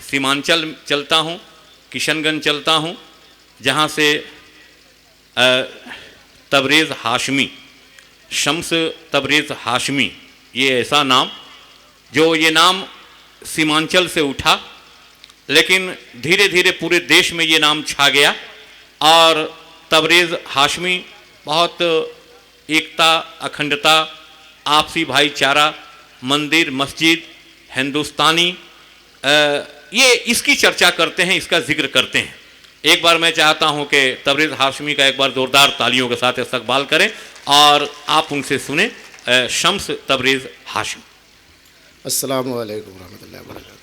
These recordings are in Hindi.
सीमांचल चलता हूँ, किशनगंज चलता हूँ, जहाँ से तबरेज़ हाशमी, शम्स तबरेज़ हाशमी, ये ऐसा नाम, जो ये नाम सीमांचल से उठा, लेकिन धीरे धीरे पूरे देश में ये नाम छा गया और तबरेज़ हाशमी बहुत एकता, अखंडता, आपसी भाईचारा, मंदिर मस्जिद, हिंदुस्तानी, ये इसकी चर्चा करते हैं, इसका जिक्र करते हैं। एक बार मैं चाहता हूं कि तबरेज़ हाशमी का एक बार ज़ोरदार तालियों के साथ इस्तकबाल करें और आप उनसे सुने शम्स तबरेज़ हाशमी। अस्सलामु अलैकुम रहमतुल्लाहि व बरकातहू।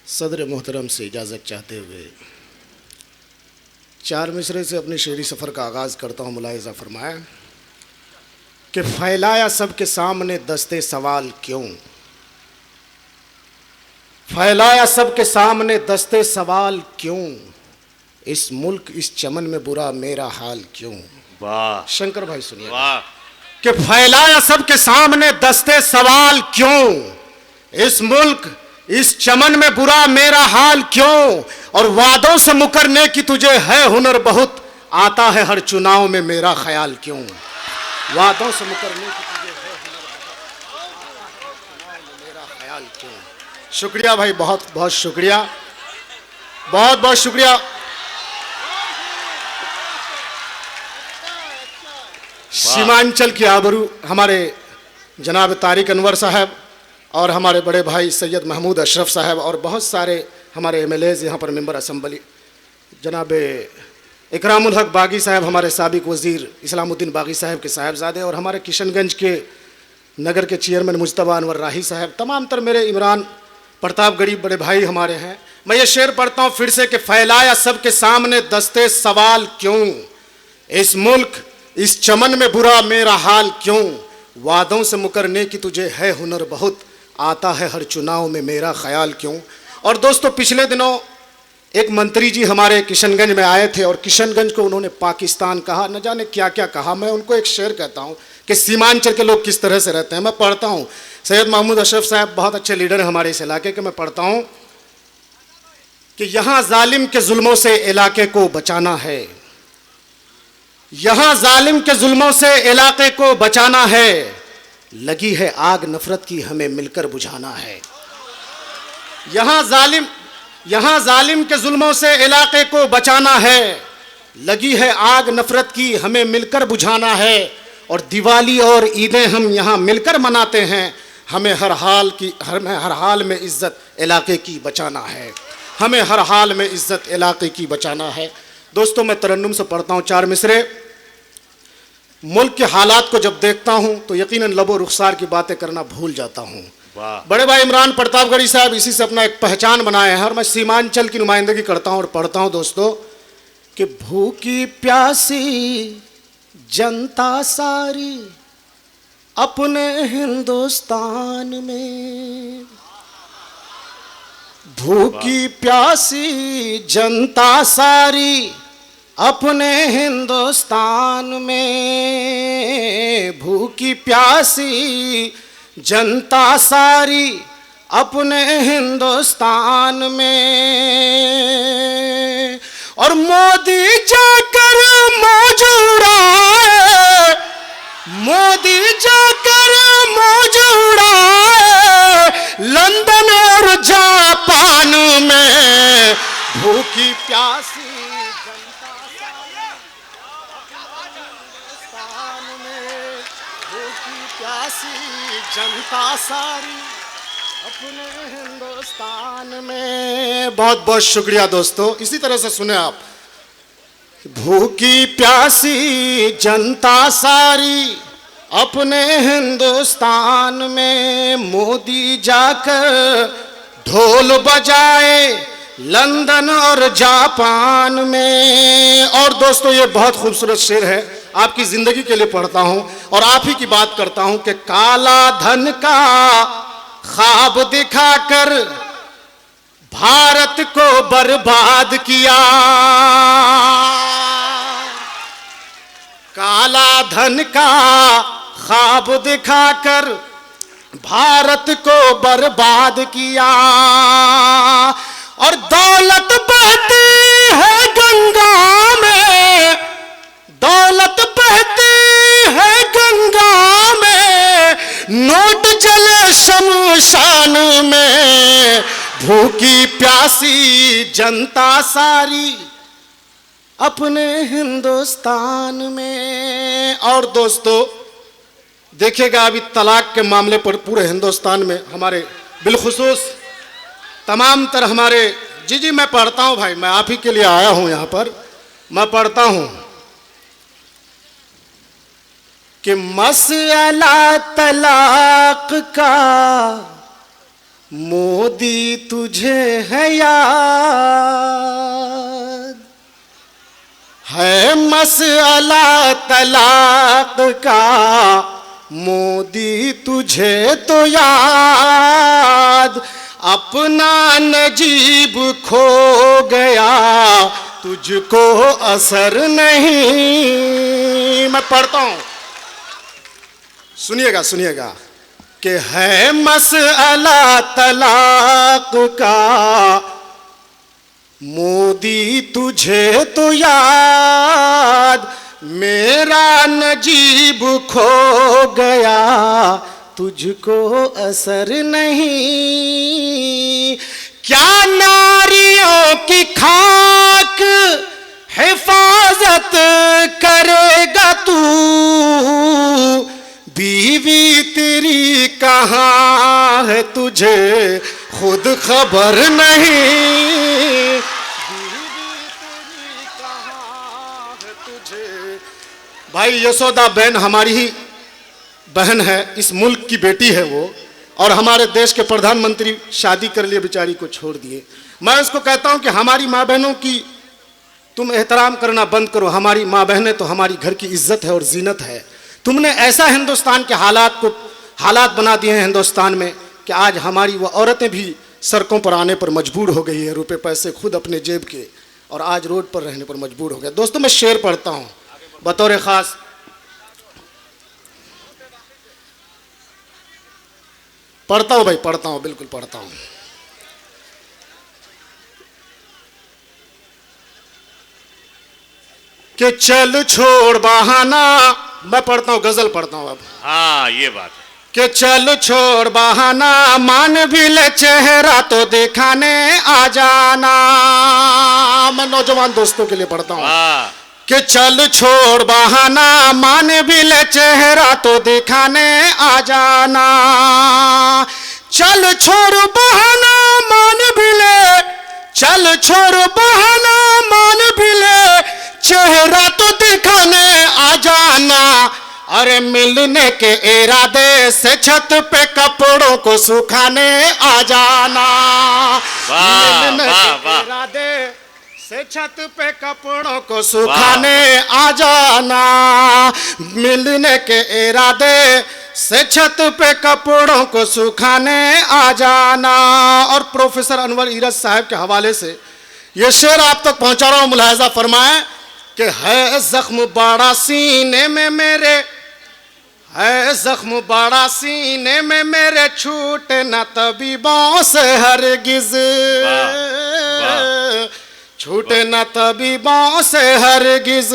सदर मोहतरम से इजाज़त चाहते हुए 4 मिसरे से अपने शेरी सफ़र का आगाज़ करता हूँ। मुलाहिज़ा फरमाया कि फैलाया सबके सामने दस्ते सवाल क्यों, फैलाया सबके सामने दस्ते सवाल क्यों, इस मुल्क इस चमन में बुरा मेरा हाल क्यों। वाह शंकर भाई सुनिए। वाह। कि फैलाया सबके सामने दस्ते सवाल क्यों, इस मुल्क इस चमन में बुरा मेरा हाल क्यों, और वादों से मुकरने की तुझे है हुनर बहुत, आता है हर चुनाव में मेरा ख्याल क्यों। वादों से मुकरने की तुझे है हुनर, मेरा ख्याल क्यों। शुक्रिया भाई, बहुत बहुत शुक्रिया, बहुत बहुत शुक्रिया। सीमांचल की आबरू हमारे जनाब तारिक अनवर साहब और हमारे बड़े भाई सैयद महमूद अशरफ साहब और बहुत सारे हमारे एमएलएज यहाँ पर मेंबर असम्बली, जनाब इकरामुल हक बागी साहब, हमारे साबिक वज़ीर इस्लामुद्दीन बागी साहब के साहबजादे, और हमारे किशनगंज के नगर के चेयरमैन मुज्तबा अनवर राही साहब, तमाम तर मेरे इमरान प्रतापगढ़ी बड़े भाई हमारे हैं। मैं ये शेर पढ़ता हूँ फिर से कि फैलाया सबके सामने दस्ते सवाल क्यों, इस मुल्क इस चमन में बुरा मेरा हाल क्यों, वादों से मुकरने की तुझे है हुनर बहुत, आता है हर चुनाव में मेरा ख्याल क्यों। और दोस्तों, पिछले दिनों एक मंत्री जी हमारे किशनगंज में आए थे और किशनगंज को उन्होंने पाकिस्तान कहा, न जाने क्या क्या कहा। मैं उनको एक शेर कहता हूँ कि सीमांचल के लोग किस तरह से रहते हैं। मैं पढ़ता हूँ, सैयद महमूद अशरफ साहब बहुत अच्छे लीडर हैं हमारे इस इलाके के। मैं पढ़ता हूँ कि यहाँ जालिम के जुल्मों से इलाके को बचाना है, यहाँ जालिम के जुल्मों से इलाके को बचाना है, लगी है आग नफरत की हमें मिलकर बुझाना है। यहाँ जालिम के जुल्मों से इलाके को बचाना है, लगी है आग नफरत की हमें मिलकर बुझाना है, और दिवाली और ईदें हम यहाँ मिलकर मनाते हैं, हमें हर हाल में इज्जत इलाके की बचाना है, हमें हर हाल में इज्जत इलाके की बचाना है। दोस्तों, मैं तरन्नुम से पढ़ता हूँ 4 मिसरे। मुल्क के हालात को जब देखता हूँ तो यकीनन लबो रुखसार की बातें करना भूल जाता हूँ। बड़े भाई इमरान प्रतापगढ़ी साहब इसी से अपना एक पहचान बनाए हैं, और मैं सीमांचल की नुमाइंदगी करता हूँ और पढ़ता हूँ दोस्तों कि भूखी प्यासी जनता सारी अपने हिंदुस्तान में, भूखी प्यासी जनता सारी अपने हिंदुस्तान में, भूखी प्यासी जनता सारी अपने हिंदुस्तान में, और मोदी जाकर मौज उड़ाए, मोदी जाकर मौज उड़ाए लंदन और जापान में, भूखी प्यासी जनता सारी अपने हिंदुस्तान में। बहुत बहुत शुक्रिया दोस्तों, इसी तरह से सुने आप। भूखी प्यासी जनता सारी अपने हिंदुस्तान में, मोदी जाकर ढोल बजाए लंदन और जापान में। और दोस्तों, ये बहुत खूबसूरत शेर है, आपकी जिंदगी के लिए पढ़ता हूं और आप ही की बात करता हूं कि काला धन का ख्वाब दिखाकर भारत को बर्बाद किया, काला धन का ख्वाब दिखाकर भारत को बर्बाद किया, और दौलत बहती है गंगा में, दौलत बहती है गंगा में, नोट जले शमशान में, भूखी प्यासी जनता सारी अपने हिंदुस्तान में। और दोस्तों देखिएगा, अभी तलाक के मामले पर पूरे हिंदुस्तान में हमारे बिलखुसूस तमाम तर हमारे जी मैं पढ़ता हूँ भाई, मैं आप ही के लिए आया हूँ यहाँ पर, मैं पढ़ता हूँ कि मसला तलाक का मोदी तुझे है याद, है मसला तलाक का मोदी तुझे तो याद, अपना नजीब खो गया तुझको असर नहीं। मैं पढ़ता हूं, सुनिएगा सुनिएगा कि है मसला तलाक का मोदी तुझे तो याद, मेरा नजीब खो गया तुझको असर नहीं। क्या नारियों की खाक हिफाजत करेगा तू, बीवी तेरी कहाँ है तुझे खुद खबर नहीं, भाई यशोदा बहन हमारी ही बहन है, इस मुल्क की बेटी है वो, और हमारे देश के प्रधानमंत्री शादी कर लिए बेचारी को छोड़ दिए। मैं उसको कहता हूं कि हमारी माँ बहनों की तुम एहतराम करना बंद करो, हमारी माँ बहनें तो हमारी घर की इज्जत है और जीनत है। तुमने ऐसा हिंदुस्तान के हालात बना दिए हैं हिंदुस्तान में कि आज हमारी वो औरतें भी सड़कों पर आने पर मजबूर हो गई है, रुपए पैसे खुद अपने जेब के, और आज रोड पर रहने पर मजबूर हो गए। दोस्तों मैं शेर पढ़ता हूँ बतौर खास, पढ़ता हूं भाई, पढ़ता हूं, बिल्कुल पढ़ता हूं। कि चल छोड़ बहाना, मैं पढ़ता हूं, गजल पढ़ता हूं अब। हाँ ये बात है कि चल छोड़ बहाना, मान भी ले चेहरा तो दिखाने आ जाना। मैं नौजवान दोस्तों के लिए पढ़ता हूं कि चल छोड़ बहाना, मान भी ले चेहरा तो दिखाने आ जाना। चल छोड़ बहाना मान भी ले, चल छोड़ बहाना मान भी ले, चेहरा तो दिखाने आ जाना। अरे मिलने के इरादे से छत पे कपड़ों को सुखाने आ जाना। मिलने के इरादे से छत पे कपड़ों को सुखाने आ जाना। मिलने के इरादे से छत पे कपड़ों को सुखाने आ जाना। और प्रोफेसर अनवर इरज साहब के हवाले से ये शेर आप तक पहुंचा रहा हूं, मुलाहिजा फरमाएं कि है जख्म बड़ा सीने में मेरे, है जख्म बड़ा सीने में मेरे, छूटे न तबीबों से हरगिज, छूटे न तबीबों से हरगिज।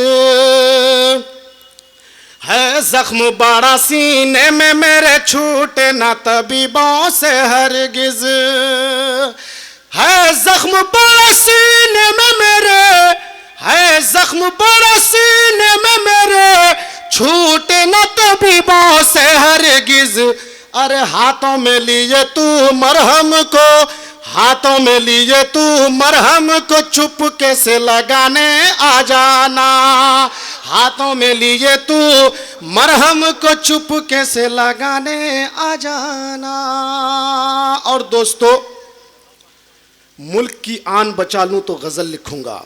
है जख्म बड़ा सीने में मेरे, छूटे न तबीबों से हरगिज। है जख्म बड़ा सीने में मेरे, है जख्म बड़ा सीने में मेरे, छूटे न तबीबों से हरगिज। अरे हाथों में लिए तू मरहम को, हाथों में लिए तू मरहम को, चुपके से लगाने आ जाना। हाथों में लिए तू मरहम को, चुपके से लगाने आ जाना। और दोस्तों मुल्क की आन बचा लूं तो गजल लिखूंगा,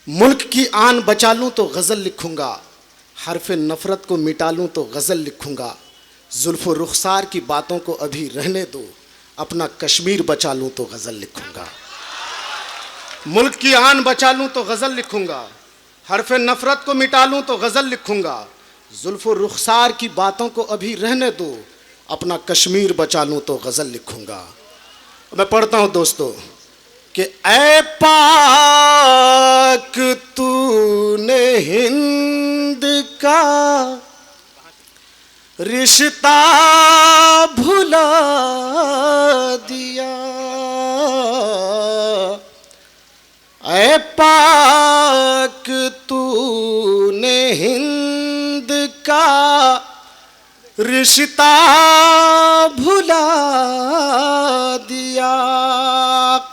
मुल्क की आन बचा लूं तो गजल लिखूंगा, हरफ़े नफरत को मिटा लूं तो गजल लिखूंगा। जुल्फ़ो रुखसार की बातों को अभी रहने दो, अपना कश्मीर बचा लूं तो गजल लिखूंगा। मुल्क की आन बचा लूं तो गजल लिखूंगा, हरफ़े नफरत को मिटा लूं तो गजल लिखूंगा। जुल्फ़ो रुखसार की बातों को अभी रहने दो, अपना कश्मीर बचा लूं तो गज़ल लिखूंगा। मैं पढ़ता हूं दोस्तों कि ऐ पाक तूने हिंद का रिश्ता भुला दिया, ऐ पाक तूने हिंद का रिश्ता भुला दिया।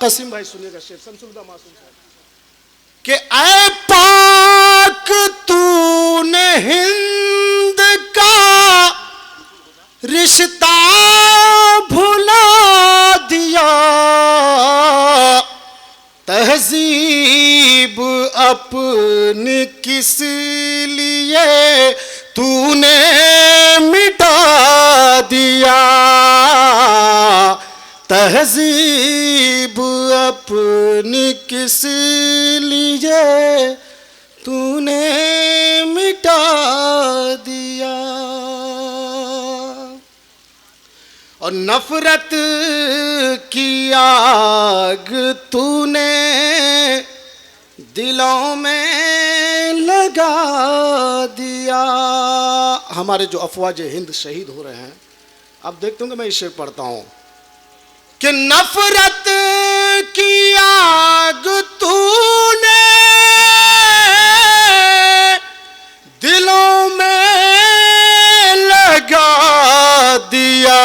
कसीम भाई सुनिएगा शेर, शमसुल्लाह मासूम साहब कि ऐ पाक तूने हिंद का रिश्ता भुला दिया, तहजीब अपनी किस लिए तूने मिटा दिया, तहजीब अपनी किस लिए तूने मिटा दिया। और नफरत की आग तूने दिलों में लगा दिया। हमारे जो अफवाज हिंद शहीद हो रहे हैं, अब देखते होंगे मैं इस शेर पढ़ता हूं कि नफरत की आग तूने दिलों में लगा दिया,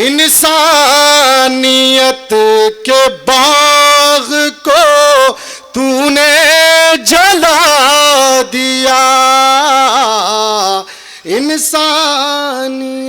इंसानियत के बाग को तूने जला दिया, इंसानियत